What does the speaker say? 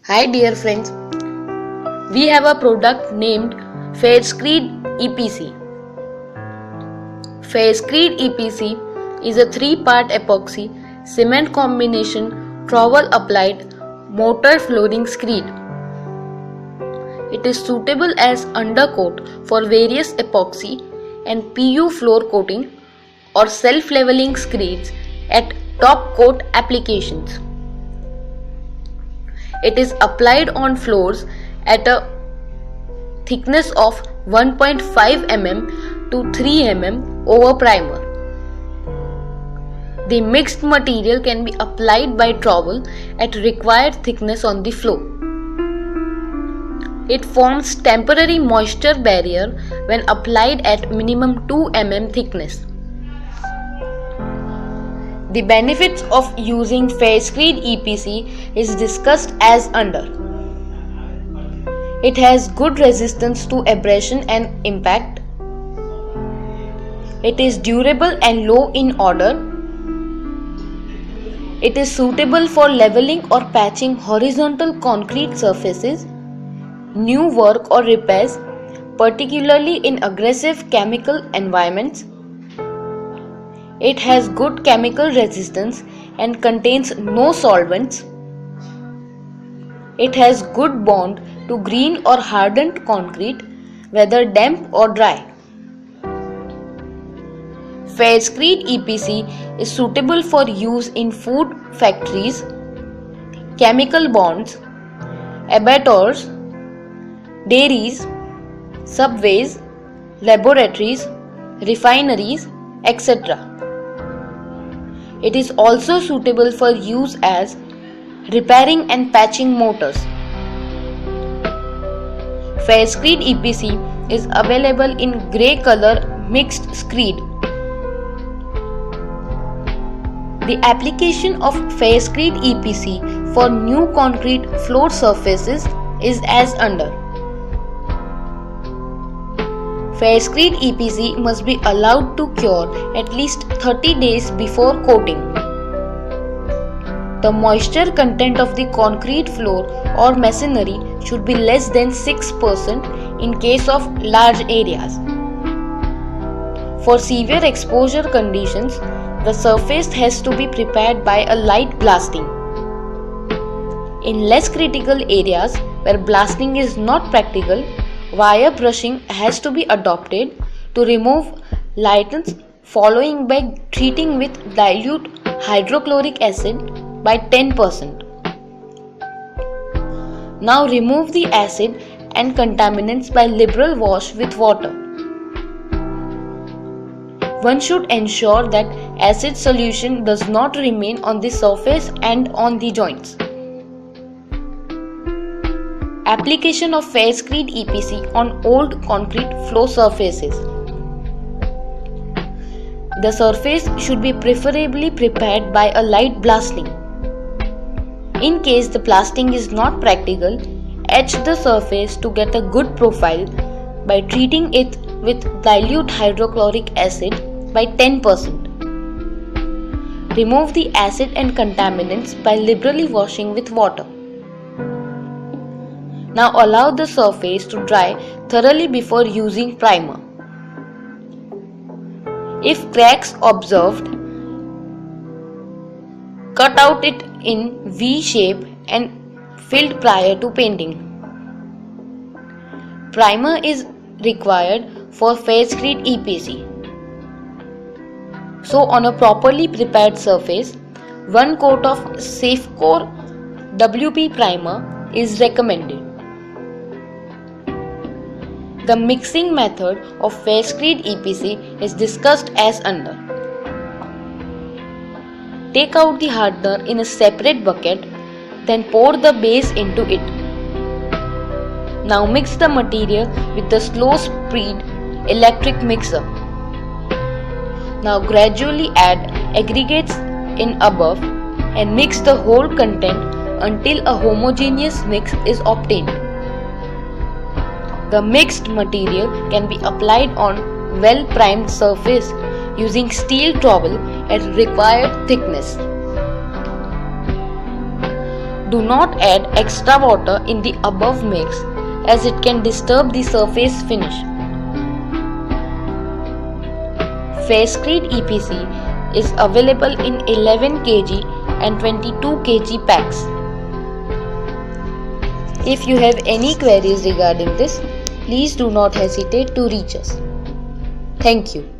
Hi dear friends, we have a product named Fairscreed EPC. Fairscreed EPC is a 3-part epoxy cement combination trowel applied mortar flooring screed. It is suitable as undercoat for various epoxy and PU floor coating or self-leveling screeds at top coat applications. It is applied on floors at a thickness of 1.5 mm to 3 mm over primer. The mixed material can be applied by trowel at required thickness on the floor. It forms temporary moisture barrier when applied at minimum 2 mm thickness. The benefits of using Fairscreed EPC is discussed as under. It has good resistance to abrasion and impact. It is durable and low in odor. It is suitable for leveling or patching horizontal concrete surfaces, new work or repairs, particularly in aggressive chemical environments. It has good chemical resistance and contains no solvents. It has good bond to green or hardened concrete, whether damp or dry. Fairscreed EPC is suitable for use in food factories, chemical bonds, abattoirs, dairies, subways, laboratories, refineries, etc. It is also suitable for use as repairing and patching mortars. Fairscreed EPC is available in grey color mixed screed. The application of Fairscreed EPC for new concrete floor surfaces is as under. Fairscreed EPC must be allowed to cure at least 30 days before coating. The moisture content of the concrete floor or masonry should be less than 6% in case of large areas. For severe exposure conditions, the surface has to be prepared by a light blasting. In less critical areas where blasting is not practical, wire brushing has to be adopted to remove lights, following by treating with dilute hydrochloric acid by 10%. Now remove the acid and contaminants by liberal wash with water. One should ensure that acid solution does not remain on the surface and on the joints. Application of Fairscreed EPC on old concrete floor surfaces. The surface should be preferably prepared by a light blasting. In case the blasting is not practical, etch the surface to get a good profile by treating it with dilute hydrochloric acid by 10%. Remove the acid and contaminants by liberally washing with water. Now allow the surface to dry thoroughly before using primer. If cracks observed, cut out it in V shape and filled prior to painting. Primer is required for Fairscreed EPC. So on a properly prepared surface, 1 coat of Safecore WP primer is recommended. The mixing method of Fairscreed EPC is discussed as under. Take out the hardener in a separate bucket, then pour the base into it. Now mix the material with the slow speed electric mixer. Now gradually add aggregates in above and mix the whole content until a homogeneous mix is obtained. The mixed material can be applied on well-primed surface using steel trowel at required thickness. Do not add extra water in the above mix as it can disturb the surface finish. Faircrete EPC is available in 11 kg and 22 kg packs. If you have any queries regarding this, please do not hesitate to reach us. Thank you.